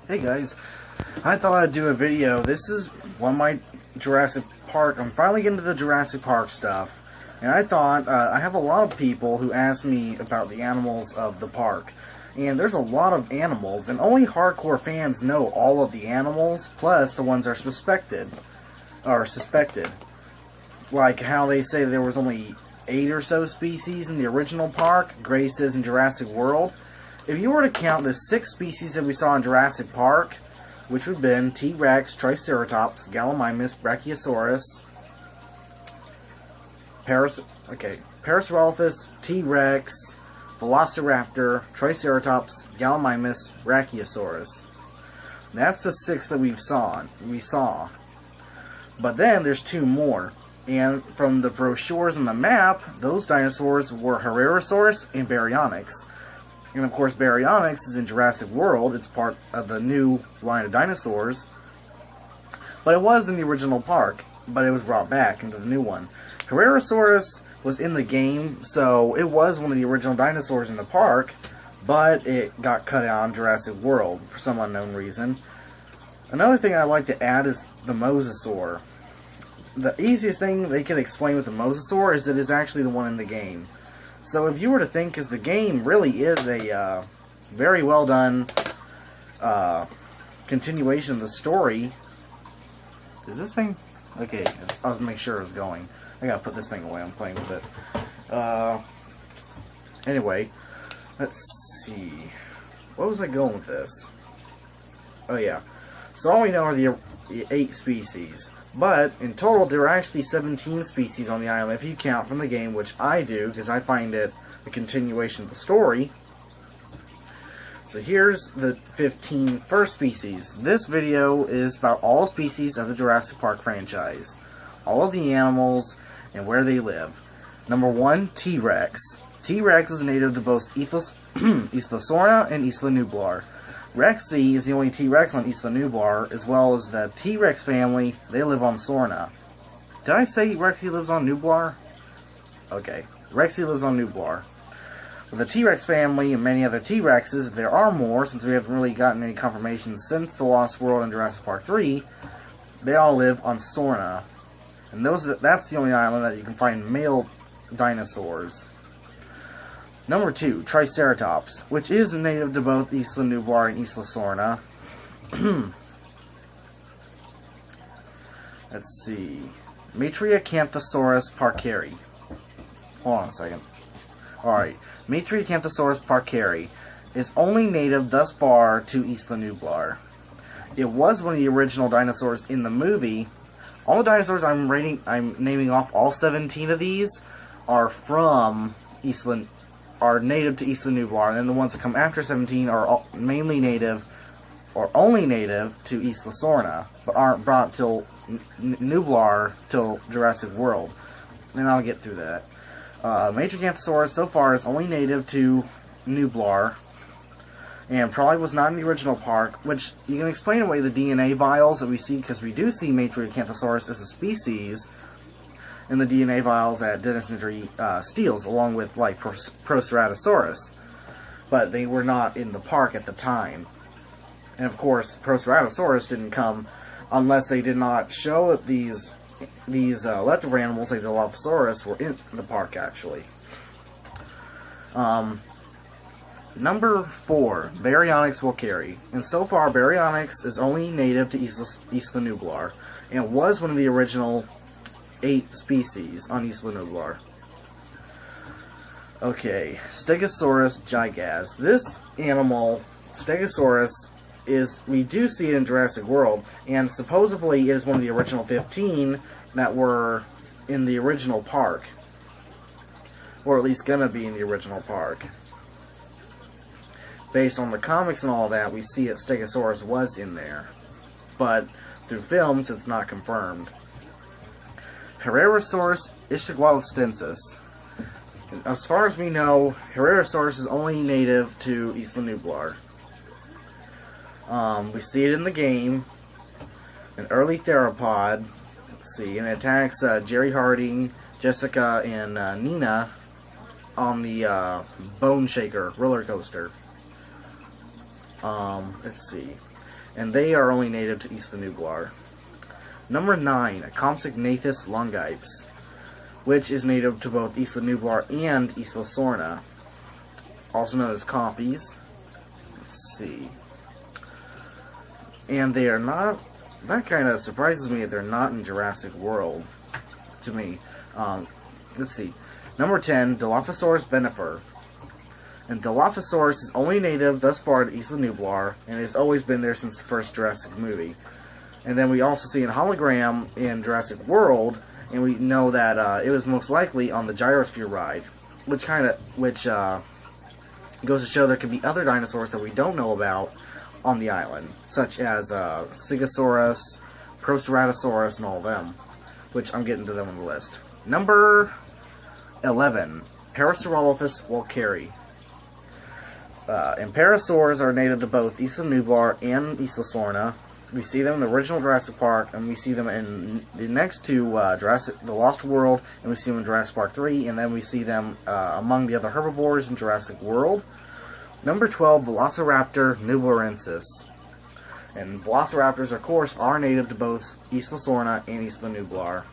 Hey guys, I thought I'd do a video. This is one of my Jurassic Park. I'm finally getting to the Jurassic Park stuff. And I thought, I have a lot of people who ask me about the animals of the park. And there's a lot of animals, and only hardcore fans know all of the animals, plus the ones that are suspected. Like how they say there was only 8 or so species in the original park, Grace is in Jurassic World. If you were to count the 6 species that we saw in Jurassic Park, which would have been T-Rex, Triceratops, Gallimimus, Brachiosaurus, Parasaurolophus, T-Rex, Velociraptor, Triceratops, Gallimimus, Brachiosaurus. That's the 6 that we saw. But then there's 2 more. And from the brochures and the map, those dinosaurs were Herrerasaurus and Baryonyx. And of course, Baryonyx is in Jurassic World. It's part of the new line of dinosaurs. But it was in the original park, but it was brought back into the new one. Herrerasaurus was in the game, so it was one of the original dinosaurs in the park, but it got cut out in Jurassic World for some unknown reason. Another thing I'd like to add is the Mosasaur. The easiest thing they could explain with the Mosasaur is that it's actually the one in the game. So if you were to think, because the game really is a very well done continuation of the story. Is this thing? Okay, I was making sure it was going. I gotta put this thing away, I'm playing with it. Anyway, let's see. What was I going with this? Oh yeah. So all we know are the 8 species. But, in total, there are actually 17 species on the island, if you count from the game, which I do, because I find it a continuation of the story. So here's the 15 first species. This video is about all species of the Jurassic Park franchise. All of the animals and where they live. Number 1, T-Rex. T-Rex is native to both Isla Sorna and Isla Nublar. Rexy is the only T-Rex on Isla Nublar, as well as the T-Rex family. They live on Sorna. Did I say Rexy lives on Nublar? Okay, Rexy lives on Nublar. With the T-Rex family and many other T-Rexes, there are more, since we haven't really gotten any confirmation since The Lost World and Jurassic Park 3, they all live on Sorna. And that's the only island that you can find male dinosaurs. Number 2, Triceratops, which is native to both Isla Nublar and Isla Sorna. Let's see. Metriacanthosaurus parkeri. Hold on a second. Alright. Metriacanthosaurus parkeri is only native thus far to Isla Nublar. It was one of the original dinosaurs in the movie. All the dinosaurs I'm naming off, all 17 of these, are native to Isla Nublar, and then the ones that come after 17 are mainly native, or only native, to Isla Sorna, but aren't brought till Nublar till Jurassic World. And I'll get through that. Metriacanthosaurus so far is only native to Nublar, and probably was not in the original park, which you can explain away the DNA vials that we see, because we do see Metriacanthosaurus as a species in the DNA vials that Dennis Nedry steals, along with, like, Proceratosaurus. But they were not in the park at the time. And, of course, Proceratosaurus didn't come unless they did not show that these leftover animals, like the Dilophosaurus, were in the park, actually. Number 4, Baryonyx walkeri. And so far, Baryonyx is only native to Isla Nublar, and was one of the original 8 species on Isla Nublar. Okay, Stegosaurus gigaz. This animal, Stegosaurus, we do see it in Jurassic World, and supposedly it is one of the original 15 that were in the original park. Or at least gonna be in the original park. Based on the comics and all that, we see that Stegosaurus was in there. But through films, it's not confirmed. Herrerasaurus ishigualastensis. As far as we know, Herrerasaurus is only native to Isla Nublar. We see it in the game. An early theropod. Let's see, and it attacks Jerry Harding, Jessica, and Nina on the Bone Shaker roller coaster. Let's see. and they are only native to Isla Nublar. Number 9, Compsognathus longipes, which is native to both Isla Nublar and Isla Sorna, also known as compies. Let's see. And they are not, that kind of surprises me that they're not in Jurassic World, to me. Let's see. Number 10, Dilophosaurus venifer. And Dilophosaurus is only native thus far to Isla Nublar, and has always been there since the first Jurassic movie. And then we also see a hologram in Jurassic World, and we know that it was most likely on the gyrosphere ride, which goes to show there could be other dinosaurs that we don't know about on the island, such as Stegosaurus, Proceratosaurus, and all of them, which I'm getting to them on the list. Number 11, Parasaurolophus walkeri. And parasaurs are native to both Isla Nublar and Isla Sorna. We see them in the original Jurassic Park, and we see them in the next two, The Lost World, and we see them in Jurassic Park 3, and then we see them among the other herbivores in Jurassic World. Number 12, Velociraptor nublarensis. And velociraptors, of course, are native to both Isla Sorna and Isla Nublar.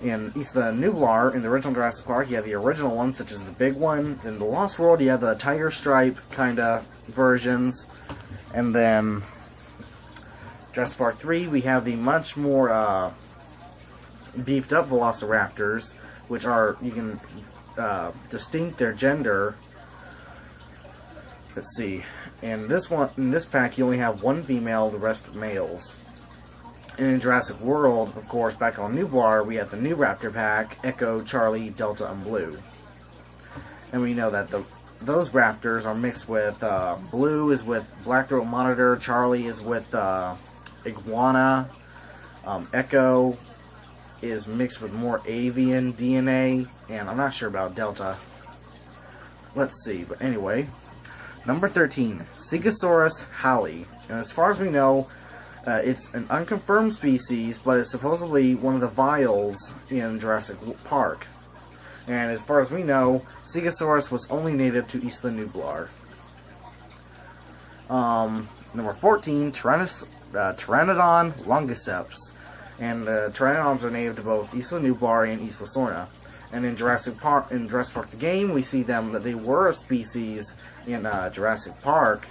In Isla Nublar, in the original Jurassic Park, you have the original ones, such as the big one. In The Lost World, you have the tiger stripe kind of versions. And then Jurassic Park 3, we have the much more beefed up velociraptors, which are, you can distinct their gender. Let's see. In this pack, you only have one female, the rest males. And in Jurassic World, of course, back on Nublar, we have the new Raptor pack, Echo, Charlie, Delta, and Blue. And we know that those raptors are mixed with, Blue is with Blackthroat Monitor, Charlie is with Iguana, Echo is mixed with more avian DNA, and I'm not sure about Delta. Let's see, but anyway. Number 13, Stegosaurus halley. And as far as we know, it's an unconfirmed species, but it's supposedly one of the vials in Jurassic Park. And as far as we know, Stegosaurus was only native to Isla Nublar. Number 14, Pteranodon longiceps. And Pteranodons are native to both Isla Nublar and Isla Sorna. And in Jurassic Park the game, we see them that they were a species in Jurassic Park,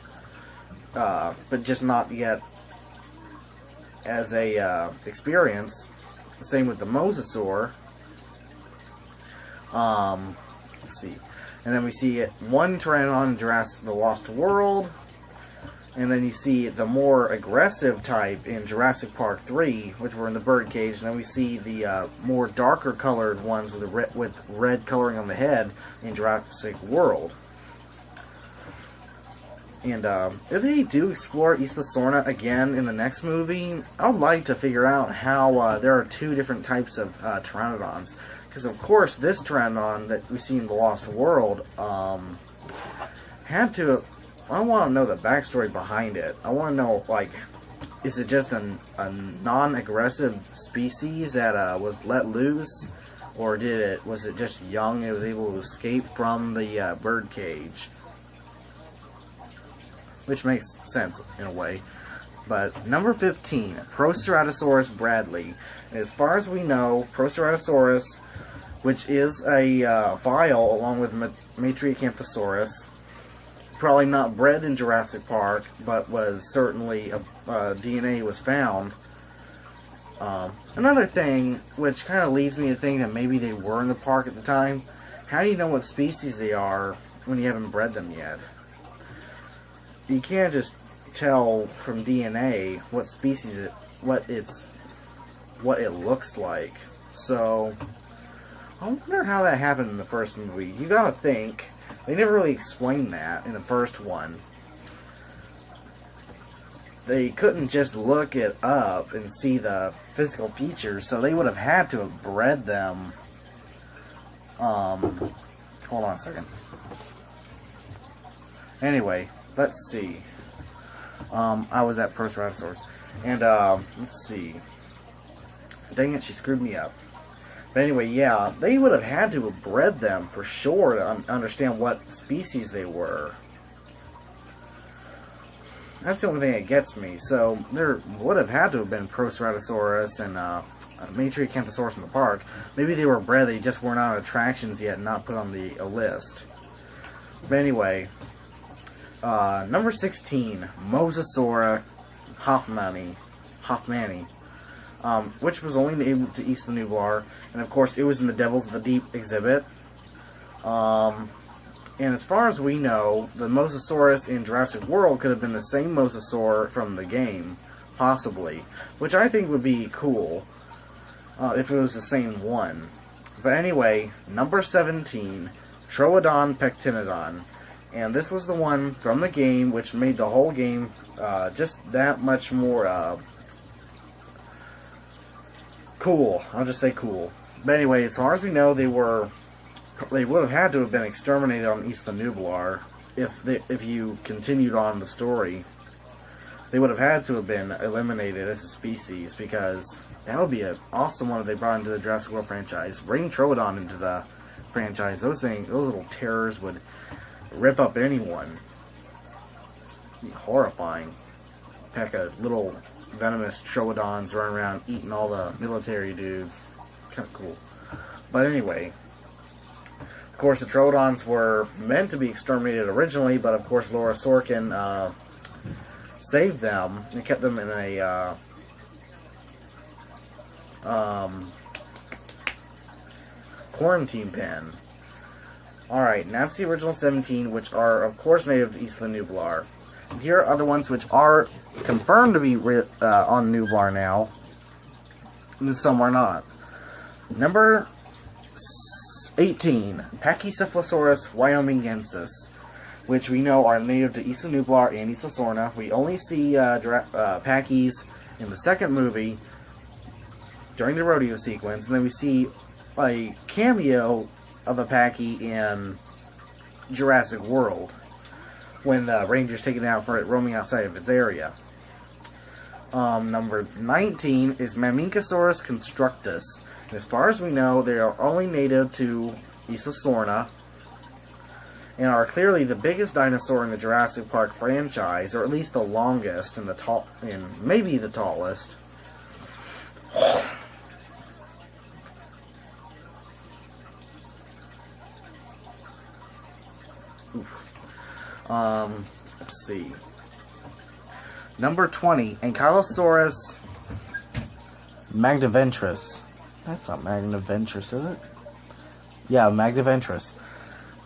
but just not yet as a experience. Same with the mosasaur. Let's see. And then we see one Pteranodon in Jurassic The Lost World. And then you see the more aggressive type in Jurassic Park 3, which were in the birdcage. And then we see the more darker colored ones with red coloring on the head in Jurassic World. And if they do explore Isla Sorna again in the next movie, I would like to figure out how there are two different types of Pteranodons. Because, of course, this Pteranodon that we see in The Lost World had to... I want to know the backstory behind it. I want to know, like, is it just a non-aggressive species that was let loose? Or was it just young and it was able to escape from the birdcage? Which makes sense, in a way. But, number 15, Proceratosaurus bradley. And as far as we know, Proceratosaurus, which is a vial along with Matriacanthosaurus, probably not bred in Jurassic Park, but was certainly, DNA was found. Another thing, which kind of leads me to think that maybe they were in the park at the time, how do you know what species they are when you haven't bred them yet? You can't just tell from DNA what species what it looks like. So, I wonder how that happened in the first movie. You gotta think. They never really explained that in the first one. They couldn't just look it up and see the physical features, so they would have had to have bred them. Hold on a second. Anyway, let's see. I was at Proceratosaurus. And, let's see. Dang it, she screwed me up. But anyway, yeah, they would have had to have bred them for sure to understand what species they were. That's the only thing that gets me. So there would have had to have been Proceratosaurus and Matriacanthosaurus in the park. Maybe they were bred, they just weren't on attractions yet and not put on the list. But anyway, number 16, Mosasaura hoffmanni, which was only named to east of the Nublar, and of course it was in the Devils of the Deep exhibit. And as far as we know, the Mosasaurus in Jurassic World could have been the same Mosasaur from the game, possibly, which I think would be cool if it was the same one. But anyway, number 17, Troodon pectinodon, and this was the one from the game which made the whole game just that much more cool. I'll just say cool. But anyway, as far as we know, they would have had to have been exterminated on East of the Nublar if you continued on the story. They would have had to have been eliminated as a species, because that would be an awesome one if they brought into the Jurassic World franchise. Bring Troodon into the franchise. Those little terrors would rip up anyone. It'd be horrifying. Pack of little venomous Troodons running around eating all the military dudes. Kind of cool. But anyway, of course, the Troodons were meant to be exterminated originally, but of course Laura Sorkin saved them and kept them in a quarantine pen. Alright, and that's the original 17, which are, of course, native to East of the Nublar. Here are other ones which are confirmed to be on Nublar now, and some are not. Number 18, Pachycephalosaurus wyomingensis, which we know are native to East of Nublar and East of Sorna. We only see Pachy's in the second movie during the rodeo sequence, and then we see a cameo of a Pachy in Jurassic World when the Rangers take it out for it roaming outside of its area. Number 19 is Mamincosaurus constructus. And as far as we know, they are only native to East of Sorna and are clearly the biggest dinosaur in the Jurassic Park franchise, or at least the longest and maybe the tallest. Let's see. Number 20, Ankylosaurus magniventris. That's not magniventris, is it? Yeah, magniventris.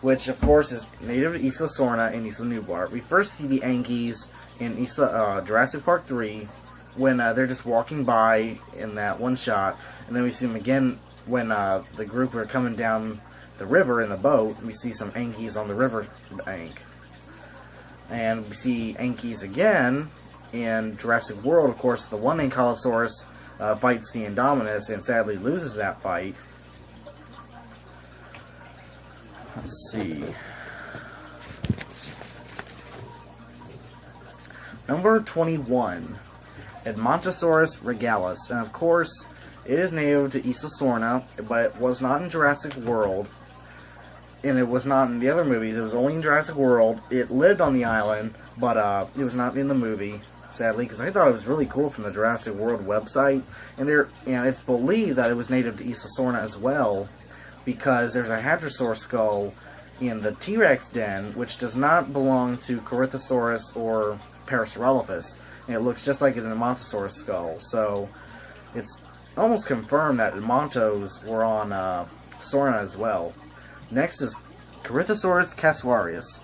Which, of course, is native to Isla Sorna and Isla Nublar. We first see the Ankies in Jurassic Park 3 when they're just walking by in that one shot. And then we see them again when the group are coming down the river in the boat. We see some Ankies on the river bank. And we see Ankies again in Jurassic World. Of course, the one Ankylosaurus fights the Indominus and sadly loses that fight. Let's see. Number 21, Edmontosaurus regalis. And of course, it is native to Isla Sorna, but it was not in Jurassic World. And it was not in the other movies. It was only in Jurassic World. It lived on the island, but it was not in the movie, sadly, because I thought it was really cool from the Jurassic World website. And it's believed that it was native to Isla Sorna as well, because there's a hadrosaur skull in the T-Rex den, which does not belong to Corythosaurus or Parasaurolophus. And it looks just like an Edmontosaurus skull. So it's almost confirmed that Edmontos were on Sorna as well. Next is Corythosaurus casuarius.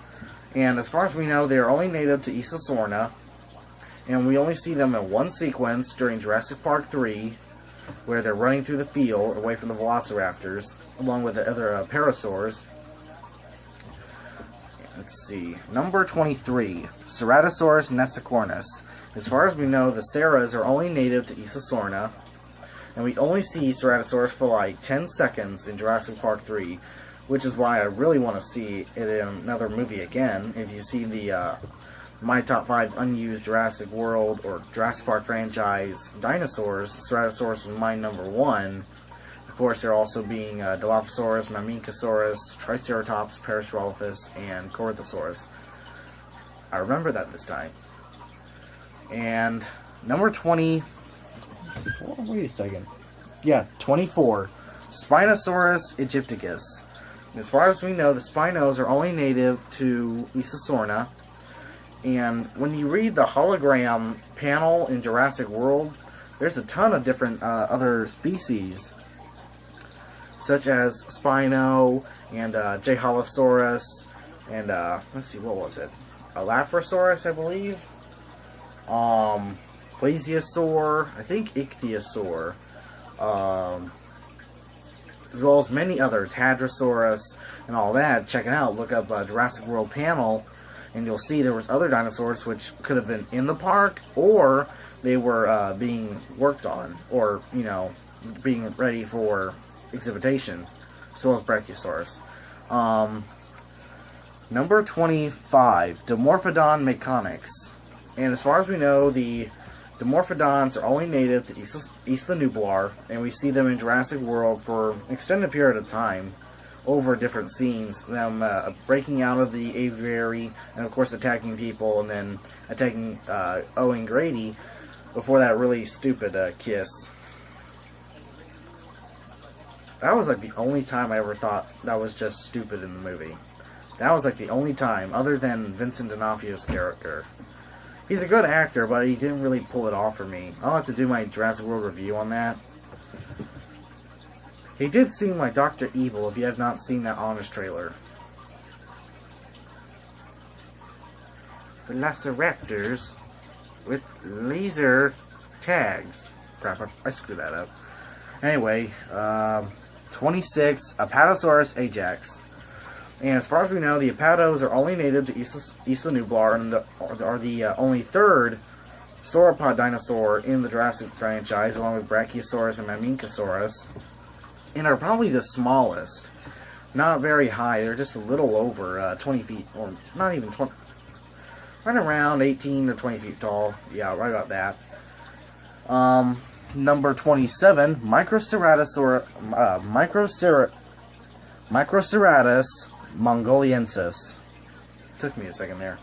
And as far as we know, they are only native to Isla Sorna. And we only see them in one sequence during Jurassic Park 3, where they're running through the field away from the velociraptors, along with the other parasaurs. Let's see. Number 23, Ceratosaurus nessicornis. As far as we know, the Ceras are only native to Isla Sorna. And we only see Ceratosaurus for like 10 seconds in Jurassic Park 3. Which is why I really want to see it in another movie again. If you see the my top 5 unused Jurassic World or Jurassic Park franchise dinosaurs, Ceratosaurus was my number 1. Of course, there also being Dilophosaurus, Mamincosaurus, Triceratops, Parasaurolophus, and Corythosaurus. I remember that this time. And number 20... Wait a second. Yeah, 24. Spinosaurus aegypticus. As far as we know, the Spinos are only native to Sorna. And when you read the hologram panel in Jurassic World, there's a ton of different other species, such as Spino and Jeholosaurus and let's see, what was it? Elaphrosaurus, I believe. Plesiosaur, I think Ichthyosaur, as well as many others, Hadrosaurus and all that. Check it out. Look up Jurassic World panel, and you'll see there was other dinosaurs which could have been in the park, or they were being worked on, or, you know, being ready for exhibition, as well as Brachiosaurus. Number 25, Dimorphodon mechanix. And as far as we know, the Dimorphodons are only native to Isla Nublar, and we see them in Jurassic World for an extended period of time over different scenes, them breaking out of the aviary, and of course attacking people, and then attacking Owen Grady before that really stupid kiss. That was like the only time I ever thought that was just stupid in the movie. That was like the only time, other than Vincent D'Onofrio's character. He's a good actor, but he didn't really pull it off for me. I'll have to do my Jurassic World review on that. He did seem like Dr. Evil, if you have not seen that Honest trailer. Velociraptors with laser tags. Crap, I screwed that up. Anyway, 26, Apatosaurus ajax. And as far as we know, the Apatos are only native to Isla Nublar, and are the only third sauropod dinosaur in the Jurassic franchise, along with Brachiosaurus and Mamincosaurus, and are probably the smallest. Not very high, they're just a little over 20 feet, or not even 20, right around 18 or 20 feet tall. Yeah, right about that. Number 27, Microceratus mongoliensis. Took me a second there.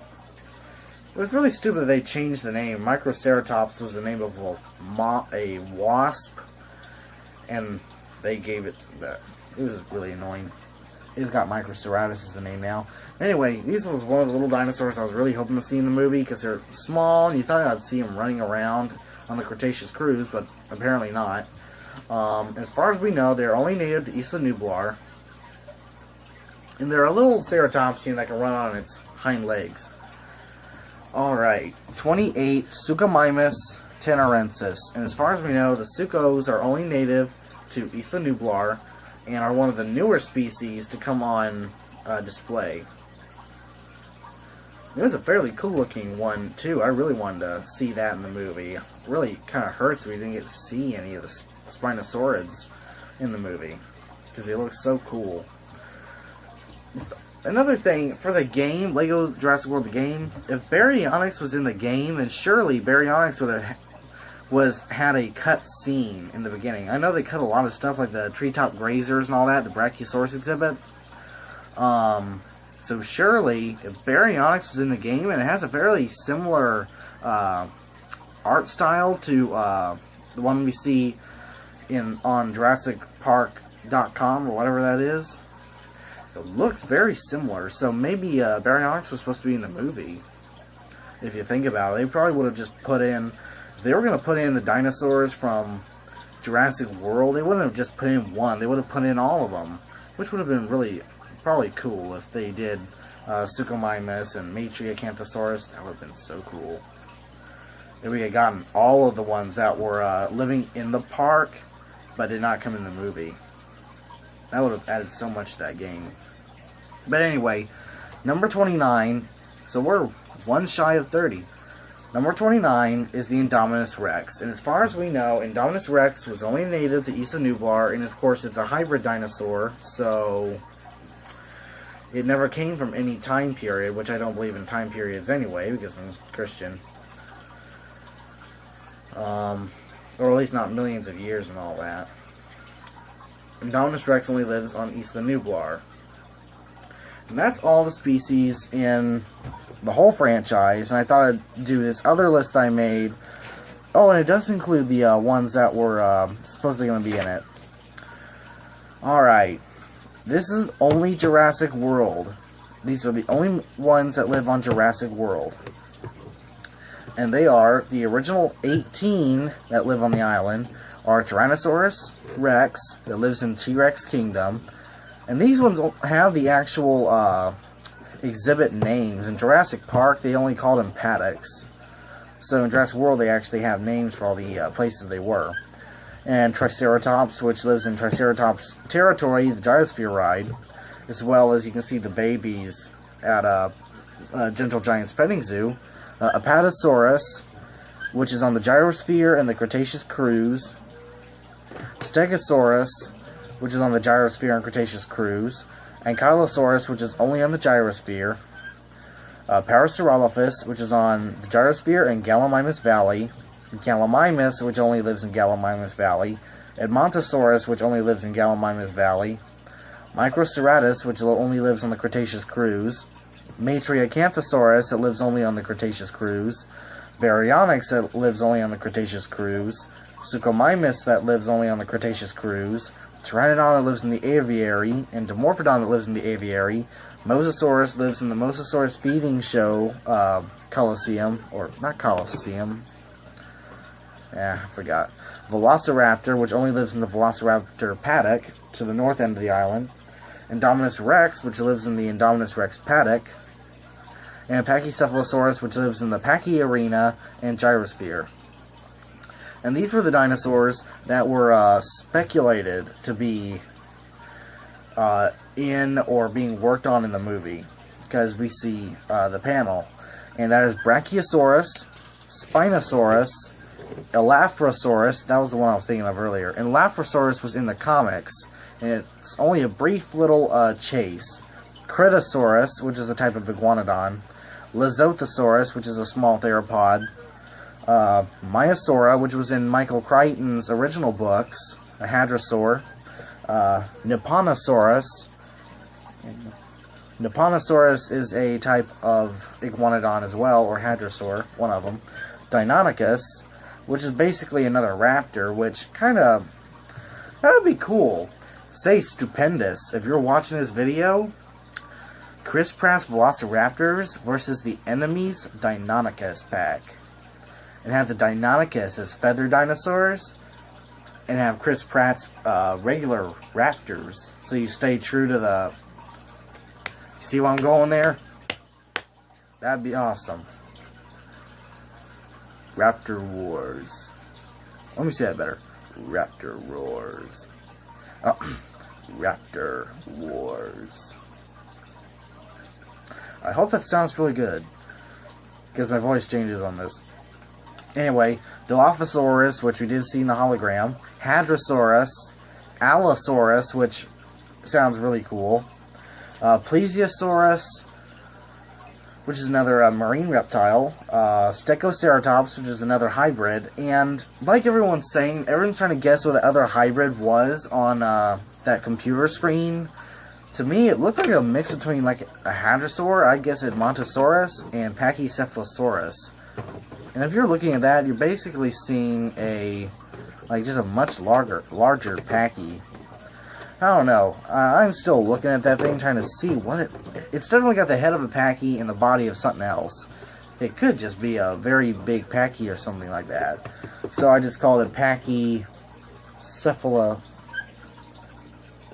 It was really stupid that they changed the name. Microceratops was the name of a wasp, and they gave it that. It was really annoying. It's got Microceratus as the name now. Anyway, these was one of the little dinosaurs I was really hoping to see in the movie, because they're small, and you thought I'd see them running around on the Cretaceous cruise, but apparently not. As far as we know, they're only native to Isla Nublar, and they're a little ceratopsian that can run on its hind legs. Alright, 28, Suchomimus tenerensis. And as far as we know, the Suchos are only native to Isla Nublar, and are one of the newer species to come on display. It was a fairly cool looking one too. I really wanted to see that in the movie. It really kind of hurts we didn't get to see any of the Spinosaurids in the movie, because they look so cool. Another thing, for the game, Lego Jurassic World the game, if Baryonyx was in the game, then surely Baryonyx would have had a cut scene in the beginning. I know they cut a lot of stuff, like the treetop grazers and all that, the Brachiosaurus exhibit. So surely, if Baryonyx was in the game, and it has a fairly similar art style to the one we see on JurassicPark.com or whatever that is, it looks very similar. So maybe Baryonyx was supposed to be in the movie. If you think about it, they probably would have just put in, if they were going to put in the dinosaurs from Jurassic World, they wouldn't have just put in one, they would have put in all of them, which would have been really probably cool if they did Suchomimus and Matriacanthosaurus. That would have been so cool. If we had gotten all of the ones that were living in the park but did not come in the movie. That would have added so much to that game. But anyway, number 29, so we're one shy of 30. Number 29 is the Indominus Rex. And as far as we know, Indominus Rex was only native to Isla Nublar, and of course it's a hybrid dinosaur, so it never came from any time period, which I don't believe in time periods anyway, because I'm Christian. Or at least not millions of years and all that. Indominus Rex only lives on Isla Nublar. And that's all the species in the whole franchise, and I thought I'd do this other list I made. Oh, and it does include the ones that were supposedly going to be in it. Alright, this is only Jurassic World. These are the only ones that live on Jurassic World. And they are the original 18 that live on the island are Tyrannosaurus Rex that lives in T-Rex Kingdom. And these ones have the actual exhibit names. In Jurassic Park, they only called them paddocks. So in Jurassic World, they actually have names for all the places they were. And Triceratops, which lives in Triceratops territory, the Gyrosphere ride, as well as you can see the babies at Gentle Giant's Petting Zoo. Apatosaurus, which is on the Gyrosphere and the Cretaceous Cruise. Stegosaurus, which is on the Gyrosphere and Cretaceous Cruise. Ankylosaurus, which is only on the Gyrosphere. Parasaurolophus, which is on the Gyrosphere and Gallimimus Valley. Gallimimus, which only lives in Gallimimus Valley. Edmontosaurus, which only lives in Gallimimus Valley. Microceratus, which only lives on the Cretaceous Cruise. Matriacanthosaurus, that lives only on the Cretaceous Cruise. Baryonyx, that lives only on the Cretaceous Cruise. Suchomimus, that lives only on the Cretaceous Cruise. Pteranodon, that lives in the Aviary. And Dimorphodon, that lives in the Aviary. Mosasaurus lives in the Mosasaurus Feeding Show Coliseum. Or, not Coliseum. I forgot. Velociraptor, which only lives in the Velociraptor paddock to the north end of the island. Indominus Rex, which lives in the Indominus Rex paddock. And Pachycephalosaurus, which lives in the Pachy Arena and Gyrosphere. And these were the dinosaurs that were speculated to be in or being worked on in the movie. Because we see the panel. And that is Brachiosaurus, Spinosaurus, Elaphrosaurus, that was the one I was thinking of earlier. And Elaphrosaurus was in the comics. And it's only a brief little chase. Cretosaurus, which is a type of iguanodon. Lizothosaurus, which is a small theropod. Maiasaura, which was in Michael Crichton's original books. A hadrosaur. Nipponosaurus. Nipponosaurus is a type of iguanodon as well, or hadrosaur, one of them. Deinonychus, which is basically another raptor, which kind of, that would be cool. Say stupendous. If you're watching this video, Chris Pratt's Velociraptors versus the enemy's Deinonychus pack. And have the Deinonychus as feather dinosaurs, and have Chris Pratt's regular raptors. So you stay true to the... You see where I'm going there? That'd be awesome. Raptor Wars. Let me say that better. Raptor Wars. Oh, Raptor Wars. I hope that sounds really good, because my voice changes on this. Anyway, Dilophosaurus, which we did see in the hologram. Hadrosaurus. Allosaurus, which sounds really cool. Plesiosaurus, which is another marine reptile. Stegoceratops, which is another hybrid. And like everyone's saying, everyone's trying to guess what the other hybrid was on that computer screen. To me, it looked like a mix between like a hadrosaur, I guess Edmontosaurus, and Pachycephalosaurus. And if you're looking at that, you're basically seeing just a much larger Pachy. I don't know. I'm still looking at that thing, trying to see what it's definitely got the head of a Pachy and the body of something else. It could just be a very big Pachy or something like that. So I just called it Pachycephala,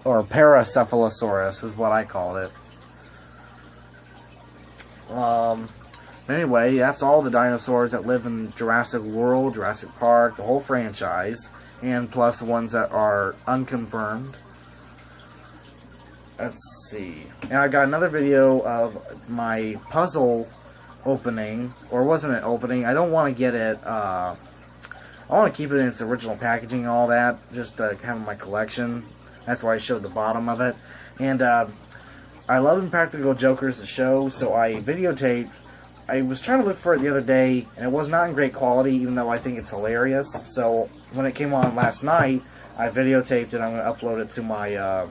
or Paracephalosaurus is what I called it. Anyway, that's all the dinosaurs that live in Jurassic World, Jurassic Park, the whole franchise, and plus the ones that are unconfirmed. Let's see. And I got another video of my puzzle opening, or wasn't it opening? I don't want to get it, I want to keep it in its original packaging and all that, just to have in my collection. That's why I showed the bottom of it. And I love Impractical Jokers, the show, so I videotaped. I was trying to look for it the other day, and it was not in great quality, even though I think it's hilarious. So when it came on last night, I videotaped it. I'm going to upload it to my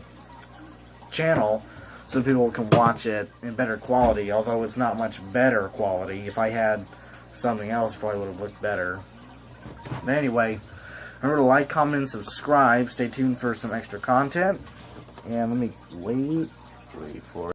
channel. so people can watch it in better quality, although it's not much better quality. If I had something else, it probably would have looked better. But anyway, remember to like, comment, and subscribe. Stay tuned for some extra content. And let me wait for it.